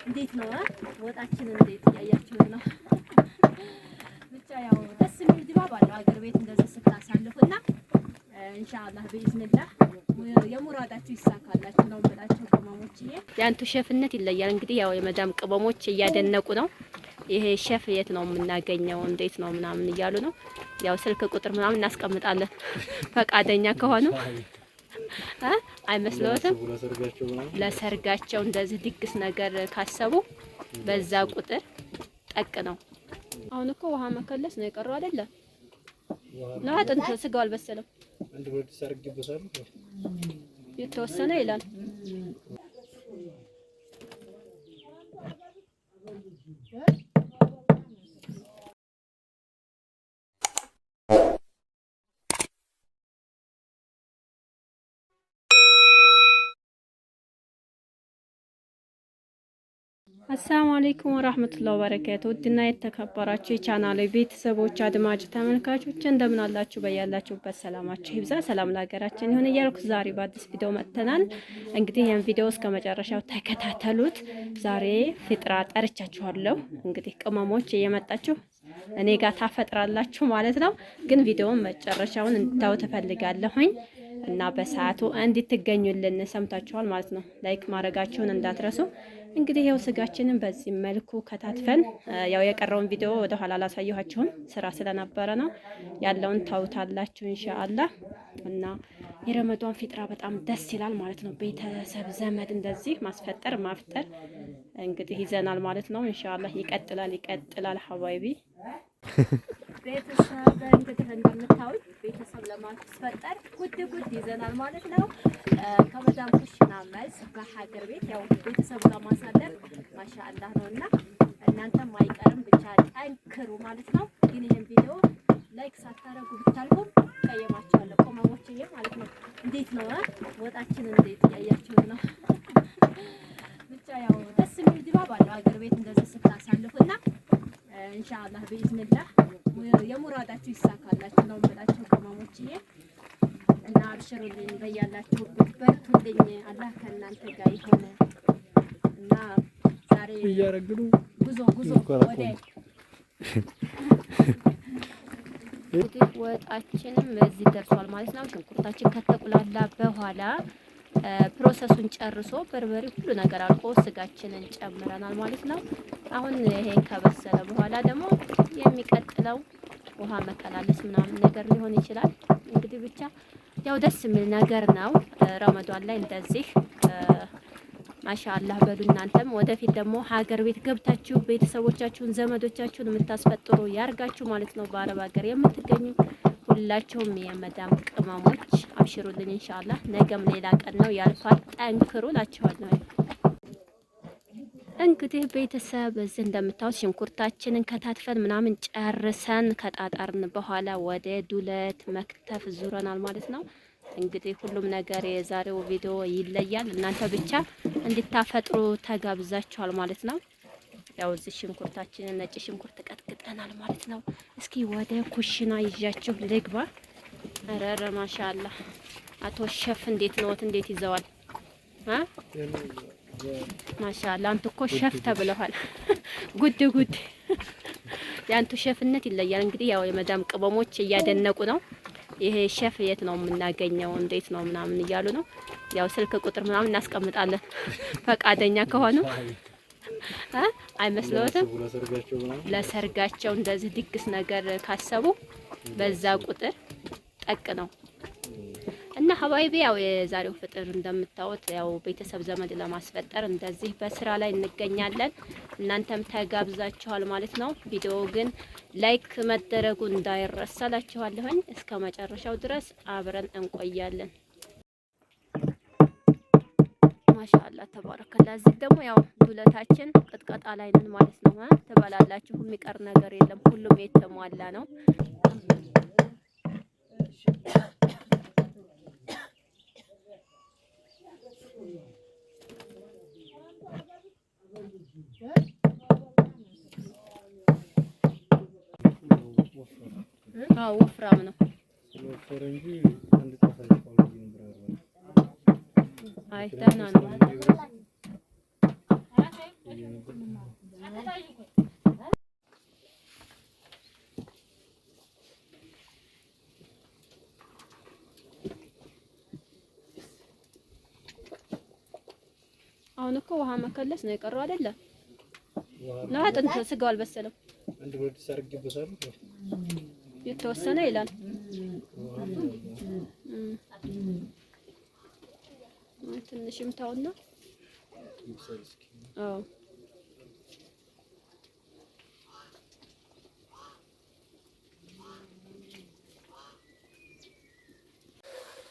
እንዴት ነው ወጣችን? እንዴት ያያችሁት ነው? ብቻ ያው ደስ የሚል ድባብ አለው ሀገር ቤት እንደዚህ ስታሳልፉና ኢንሻአላህ በኢዝኒላህ የሙራዳችሁ ይሳካላችሁ ነው የምላችሁ ቅመሞችዬ። ያንቱ ሼፍነት ይለያል። እንግዲህ ያው የመዳም ቅመሞች እያደነቁ ነው። ይሄ ሼፍ የት ነው የምናገኘው? እንዴት ነው ምናምን እያሉ ነው። ያው ስልክ ቁጥር ምናምን እናስቀምጣለን ፈቃደኛ ከሆኑ አይመስለዎትም? ለሰርጋቸው እንደዚህ ድግስ ነገር ካሰቡ በዛ ቁጥር ጠቅ ነው። አሁን እኮ ውሃ መከለስ ነው የቀረው አይደለ? ነው አጥንት ስጋው አልበሰለም። የተወሰነ ይላል። አሰላሙ አለይኩም ወራህመቱላሂ ወበረካቱ። ውድና የተከበራችሁ የቻናሌ ቤተሰቦች አድማጭ ተመልካቾች እንደምን አላችሁ? በያላችሁበት ሰላማችሁ ይብዛ። ሰላም ለሀገራችን ይሁን እያልኩ ዛሬ በአዲስ ቪዲዮ መጥተናል። እንግዲህ ይህን ቪዲዮ እስከ መጨረሻው ተከታተሉት። ዛሬ ፍጥራ ጠርቻችኋለሁ። እንግዲህ ቅመሞች እየመጣችሁ እኔ ጋር ታፈጥራላችሁ ማለት ነው። ግን ቪዲዮውን መጨረሻውን እንድታዩ ተፈልጋለሁኝ እና በሰዓቱ እንድትገኙልን ሰምታችኋል ማለት ነው። ላይክ ማድረጋችሁን እንዳትረሱ። እንግዲህ ይኸው ስጋችንን በዚህ መልኩ ከታትፈን ያው የቀረውን ቪዲዮ ወደ ኋላ አላሳየኋችሁም ስራ ስለነበረ ነው ያለውን ታውታላችሁ ኢንሻአላህ። እና የረመዷን ፊጥራ በጣም ደስ ይላል ማለት ነው። ቤተሰብ ዘመድ እንደዚህ ማስፈጠር ማፍጠር እንግዲህ ይዘናል ማለት ነው ኢንሻአላህ። ይቀጥላል ሐባይቢ ቤተሰብ እንግዲህ እንደምታዩት ቤተሰብ ለማስፈጠር ጉድ ይዘናል ማለት ነው። ከመዳም ኩሽና መልስ በሀገር ቤት ያው ቤተሰብ ለማሳደር ማሻአላህ ነውና እናንተም አይቀርም ብቻ ጠንክሩ ማለት ነው። ግን ይሄን ቪዲዮ ላይክ ሳታረጉ ብታልፉ ቀየማችኋለሁ ቆመሞችዬ ማለት ነው። እንዴት ነው ወጣችን? እንዴት ያያችሁት ነው? ብቻ ያው ደስ የሚል ድባብ አለው ሀገር ቤት እንደዚህ ስታሳልፉና ኢንሻአላህ በኢዝኒላህ የሙራዳችሁ ይሳካላችሁ ነው የምላችሁ ቅመሞችዬ። እና አብሽሩልኝ በያላችሁበት በርቱልኝ። አላህ ከእናንተ ጋር ይሁን። እና ዛሬ እያረግሉ ጉዞ ወደ እንግዲህ ወጣችንም እዚህ ደርሷል ማለት ነው። ሽንኩርታችን ከተቁላላ በኋላ ፕሮሰሱን ጨርሶ በርበሬ ሁሉ ነገር አልቆ ስጋችንን ጨምረናል ማለት ነው። አሁን ይሄ ከበሰለ በኋላ ደግሞ የሚቀጥለው ውሃ መቀላለስ ምናምን ነገር ሊሆን ይችላል። እንግዲህ ብቻ ያው ደስ የሚል ነገር ነው። ረመዷን ላይ እንደዚህ ማሻአላህ በሉ። እናንተም ወደፊት ደግሞ ሀገር ቤት ገብታችሁ ቤተሰቦቻችሁን ዘመዶቻችሁን የምታስፈጥሩ ያርጋችሁ ማለት ነው። በአረብ ሀገር የምትገኙ ሁላችሁም የመዳም ቅመሞች አብሽሩልኝ ኢንሻአላህ። ነገም ሌላ ቀን ነው ያልፋል። ጠንክሩ እላችኋለሁ። እንግዲህ ቤተሰብ እዚህ እንደምታዩት ሽንኩርታችንን ከታትፈን ምናምን ጨርሰን ከጣጣርን በኋላ ወደ ዱለት መክተፍ ዙረናል ማለት ነው። እንግዲህ ሁሉም ነገር የዛሬው ቪዲዮ ይለያል። እናንተ ብቻ እንድታፈጥሩ ተጋብዛችኋል ማለት ነው። ያው እዚህ ሽንኩርታችንን ነጭ ሽንኩርት ቀጥቅጠናል ማለት ነው። እስኪ ወደ ኩሽና ይዣችሁ ልግባ። አረረ ማሻአላህ አቶ ሸፍ እንዴት ነዎት? እንዴት ይዘዋል? ማሻአላህ አንተ እኮ ሸፍ ተብለዋል። ጉድ ያንቱ ሸፍነት ይለያል። እንግዲህ ያው የመዳም ቅመሞች እያደነቁ ነው። ይሄ ሼፍ የት ነው የምናገኘው? እንዴት ነው ምናምን እያሉ ነው። ያው ስልክ ቁጥር ምናምን እናስቀምጣለን ፈቃደኛ ከሆኑ አይመስለዎትም? ለሰርጋቸው እንደዚህ ድግስ ነገር ካሰቡ በዛ ቁጥር ጠቅ ነው። እና ሀባይቢ ያው የዛሬው ፍጥር እንደምታዩት ያው ቤተሰብ ዘመድ ለማስፈጠር እንደዚህ በስራ ላይ እንገኛለን። እናንተም ተጋብዛችኋል ማለት ነው። ቪዲዮ ግን ላይክ መደረጉ እንዳይረሳላችኋለሁኝ። እስከ መጨረሻው ድረስ አብረን እንቆያለን። ማሻአላህ ተባረከላ። እዚህ ደግሞ ያው ዱለታችን ቅጥቀጣ ላይ ነን ማለት ነው። ትበላላችሁ፣ የሚቀር ነገር የለም። ሁሉም የተሟላ ነው። ወፍራም ነው። አይ ደህና ነው። አሁን እኮ ውሃ መከለስ ነው የቀረው አይደለ? ለአጥንት ስጋው አልበሰለም። አንድ ወርድ ሰርግበታል የተወሰነ ይላል። ትንሽም ታውና አዎ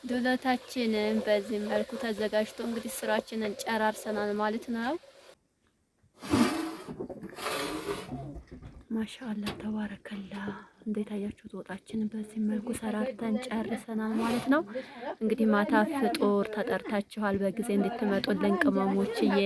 ዱለታችንን በዚህ መልኩ ተዘጋጅቶ እንግዲህ ስራችንን ጨራርሰናል ማለት ነው። ማሻአላ ተባረከላ። እንዴት አያችሁት? ወጣችንን በዚህ መልኩ ሰራርተን ጨርሰናል ማለት ነው። እንግዲህ ማታ ፍጡር ተጠርታችኋል። በጊዜ እንድትመጡልን ቅመሞችዬ